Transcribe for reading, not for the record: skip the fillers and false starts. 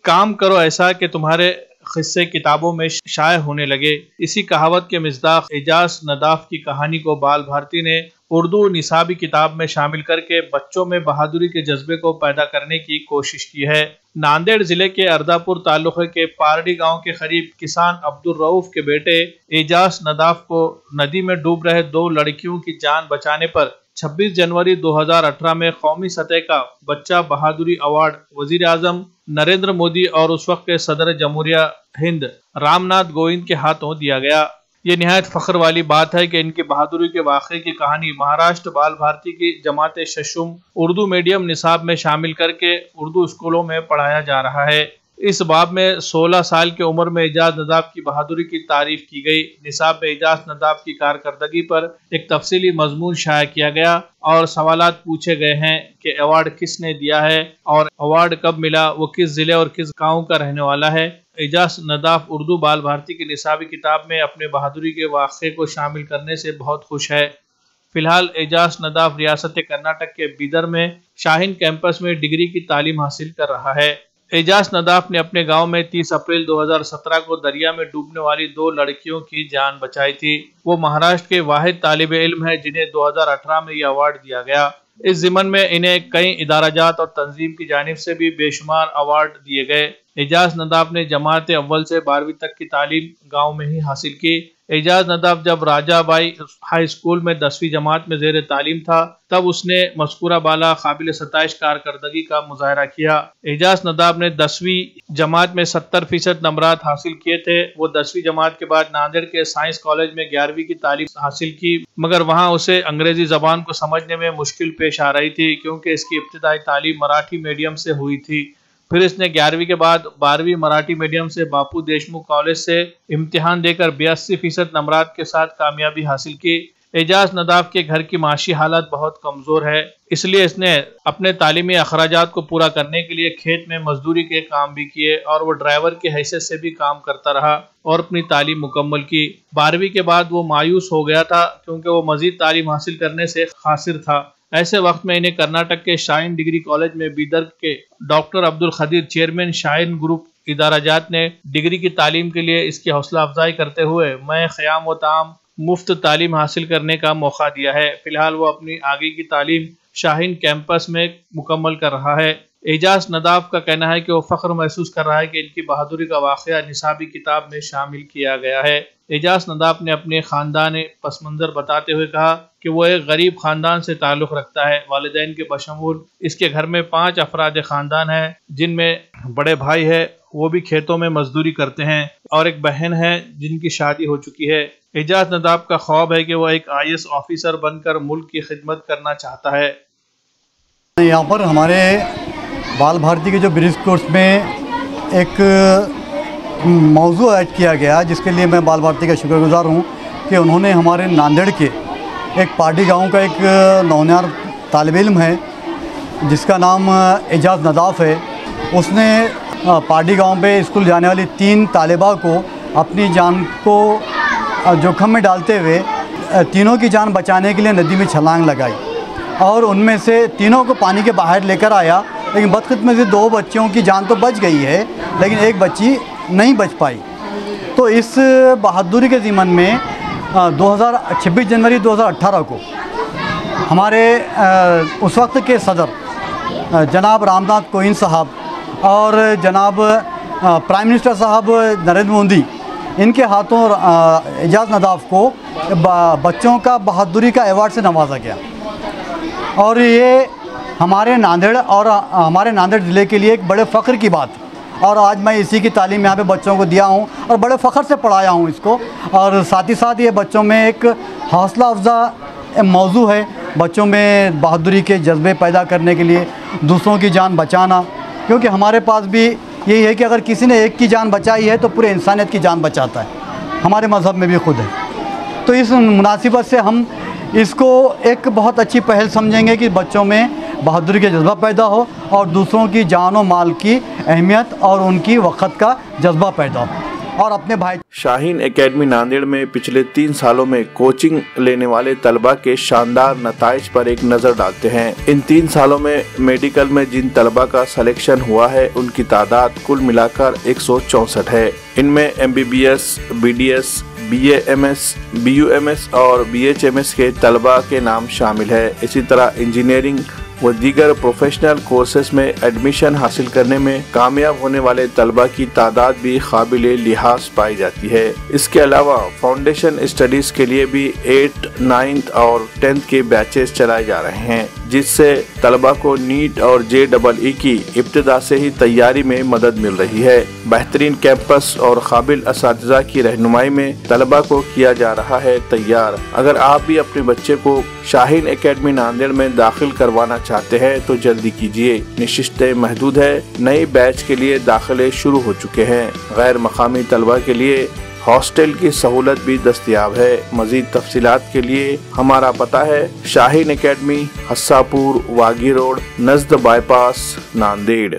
کام کرو ایسا کہ تمہارے قصے کتابوں میں شائع ہونے لگے۔ اسی کہاوت کے مصداق اعجاز نداف کی کہانی کو بال بھارتی نے اردو نصابی کتاب میں شامل کر کے بچوں میں بہادری کے جذبے کو پیدا کرنے کی کوشش کی ہے۔ ناندیڑ ضلع کے ارداپور تعلقے کے پارڈی گاؤں کے قریب کسان عبدالرؤف کے بیٹے اعجاز نداف کو ندی میں ڈوب رہے 2 لڑکیوں کی جان بچانے پر 26 جنوری 2018 میں قومی سطح کا بچہ بہادری ایوارڈ وزیر اعظم نریندر مودی اور اس وقت کے صدر جمہوریہ ہند رام ناتھ کووند کے ہاتھوں دیا گیا۔ یہ نہایت فخر والی بات ہے کہ ان کی بہادری کے واقعے کی کہانی مہاراشٹر بال بھارتی کی جماعت ششم اردو میڈیم نصاب میں شامل کر کے اردو اسکولوں میں پڑھایا جا رہا ہے۔ اس باب میں 16 سال کی عمر میں اعجاز نداف کی بہادری کی تعریف کی گئی۔ نصاب میں اعجاز نداف کی کارکردگی پر ایک تفصیلی مضمون شائع کیا گیا اور سوالات پوچھے گئے ہیں کہ ایوارڈ کس نے دیا ہے اور ایوارڈ کب ملا، وہ کس ضلع اور کس گاؤں کا رہنے والا ہے۔ اعجاز نداف اردو بال بھارتی کی نصابی کتاب میں اپنے بہادری کے واقعے کو شامل کرنے سے بہت خوش ہے۔ فی الحال اعجاز نداف ریاست کرناٹک کے بیدر میں شاہین کیمپس میں ڈگری کی تعلیم حاصل کر رہا ہے۔ اعجاز نداف نے اپنے گاؤں میں 30 اپریل 2017 کو دریا میں ڈوبنے والی 2 لڑکیوں کی جان بچائی تھی۔ وہ مہاراشٹر کے واحد طالب علم ہیں جنہیں 2018 میں یہ ایوارڈ دیا گیا۔ اس ضمن میں انہیں کئی ادارہ جات اور تنظیم کی جانب سے بھی بے شمار ایوارڈ دیے گئے۔ اعجاز نداف نے جماعت اول سے 12ویں تک کی تعلیم گاؤں میں ہی حاصل کی۔ اعجاز نداف جب راجہ بائی ہائی اسکول میں 10ویں جماعت میں زیر تعلیم تھا تب اس نے مذکورہ بالا قابل ستائش کارکردگی کا مظاہرہ کیا۔ اعجاز نداف نے 10ویں جماعت میں 70% نمبرات حاصل کیے تھے۔ وہ 10ویں جماعت کے بعد ناندیڑ کے سائنس کالج میں 11ویں کی تعلیم حاصل کی، مگر وہاں اسے انگریزی زبان کو سمجھنے میں مشکل پیش آ رہی تھی کیونکہ اس کی ابتدائی تعلیم مراٹھی میڈیم سے ہوئی تھی۔ پھر اس نے 11ویں کے بعد 12ویں مراٹھی میڈیم سے باپو دیشمکھ کالج سے امتحان دے کر 82% نمبرات کے ساتھ کامیابی حاصل کی۔ اعجاز نداف کے گھر کی معاشی حالت بہت کمزور ہے، اس لیے اس نے اپنے تعلیمی اخراجات کو پورا کرنے کے لیے کھیت میں مزدوری کے کام بھی کیے اور وہ ڈرائیور کی حیثیت سے بھی کام کرتا رہا اور اپنی تعلیم مکمل کی۔ 12ویں کے بعد وہ مایوس ہو گیا تھا کیونکہ وہ مزید تعلیم حاصل کرنے سے قاصر تھا۔ ایسے وقت میں انہیں کرناٹک کے شاہین ڈگری کالج میں بیدر کے ڈاکٹر عبدالقدیر چیئرمین شاہین گروپ ادارہ جات نے ڈگری کی تعلیم کے لیے اس کی حوصلہ افزائی کرتے ہوئے میں خیام و تعام مفت تعلیم حاصل کرنے کا موقع دیا ہے۔ فی الحال وہ اپنی آگے کی تعلیم شاہین کیمپس میں مکمل کر رہا ہے۔ اعجاز نداف کا کہنا ہے کہ وہ فخر محسوس کر رہا ہے کہ ان کی بہادری کا واقعہ نصابی کتاب میں شامل کیا گیا ہے۔ اعجاز نداف نے اپنے خاندان پس منظر بتاتے ہوئے کہا کہ وہ ایک غریب خاندان سے تعلق رکھتا ہے۔ والدین کے بشمول اس کے گھر میں 5 افراد خاندان ہیں جن میں بڑے بھائی ہے، وہ بھی کھیتوں میں مزدوری کرتے ہیں، اور ایک بہن ہے جن کی شادی ہو چکی ہے۔ اعجاز نداف کا خواب ہے کہ وہ ایک IAS آفیسر بن کر ملک کی خدمت کرنا چاہتا ہے۔ یہاں پر ہمارے بال بھارتی کے جو برج کورس میں ایک موضوع ایڈ کیا گیا جس کے لیے میں بال بھارتی کا شکر گزار ہوں کہ انہوں نے ہمارے ناندیڑ کے ایک پارڈی گاؤں کا ایک نونیار طالب علم ہے جس کا نام اعجاز نداف ہے۔ اس نے پارڈی گاؤں پہ اسکول جانے والی 3 طالبہ کو اپنی جان کو جوکھم میں ڈالتے ہوئے تینوں کی جان بچانے کے لیے ندی میں چھلانگ لگائی اور ان میں سے تینوں کو پانی کے باہر لے کر آیا، لیکن بدقسمتی سے 2 بچوں کی جان تو بچ گئی ہے لیکن ایک بچی نہیں بچ پائی۔ تو اس بہادری کے ضمن میں 26 جنوری 2018 کو ہمارے اس وقت کے صدر جناب رام ناتھ کووند صاحب اور جناب پرائم منسٹر صاحب نریندر مودی، ان کے ہاتھوں اعجاز نداف کو بچوں کا بہادری کا ایوارڈ سے نوازا گیا، اور یہ ہمارے ناندیڑ ضلع کے لیے ایک بڑے فخر کی بات ہے۔ اور آج میں اسی کی تعلیم یہاں پہ بچوں کو دیا ہوں اور بڑے فخر سے پڑھایا ہوں اس کو، اور ساتھ ہی ساتھ یہ بچوں میں ایک حوصلہ افزا موضوع ہے، بچوں میں بہادری کے جذبے پیدا کرنے کے لیے دوسروں کی جان بچانا، کیونکہ ہمارے پاس بھی یہی ہے کہ اگر کسی نے ایک کی جان بچائی ہے تو پورے انسانیت کی جان بچاتا ہے، ہمارے مذہب میں بھی خود ہے۔ تو اس مناسبت سے ہم اس کو ایک بہت اچھی پہل سمجھیں گے کہ بچوں میں بہادری کا جذبہ پیدا ہو اور دوسروں کی جان و مال کی اہمیت اور ان کی وقت کا جذبہ پیدا ہو۔ اور اپنے بھائی. شاہین اکیڈمی ناندیڑ میں پچھلے 3 سالوں میں کوچنگ لینے والے طلبہ کے شاندار نتائج پر ایک نظر ڈالتے ہیں. ان 3 سالوں میں میڈیکل میں جن طلبہ کا سلیکشن ہوا ہے ان کی تعداد کل ملا کر 164 ہے. ان میں MBBS, BDS, BAMS, BUMS اور BHMS کے طلبہ کے نام شامل ہے. اسی طرح انجینئرنگ و دیگر پروفیشنل کورسز میں ایڈمیشن حاصل کرنے میں کامیاب ہونے والے طلبہ کی تعداد بھی قابل لحاظ پائی جاتی ہے. اس کے علاوہ فاؤنڈیشن اسٹڈیز کے لیے بھی 8th, 9th اور 10th کے بیچز چلائے جا رہے ہیں جس سے طلبہ کو نیٹ اور JEE کی ابتدا سے ہی تیاری میں مدد مل رہی ہے. بہترین کیمپس اور قابل اساتذہ کی رہنمائی میں طلبہ کو کیا جا رہا ہے تیار. اگر آپ بھی اپنے بچے کو شاہین اکیڈمی ناندیڑ میں داخل کروانا چاہتے ہیں تو جلدی کیجیے. نشستیں محدود ہے. نئی بیچ کے لیے داخلے شروع ہو چکے ہیں. غیر مقامی طلبہ کے لیے ہاسٹل کی سہولت بھی دستیاب ہے. مزید تفصیلات کے لیے ہمارا پتہ ہے شاہین اکیڈمی، حساپور، واگی روڈ، نزد بائی پاس، ناندیڑ.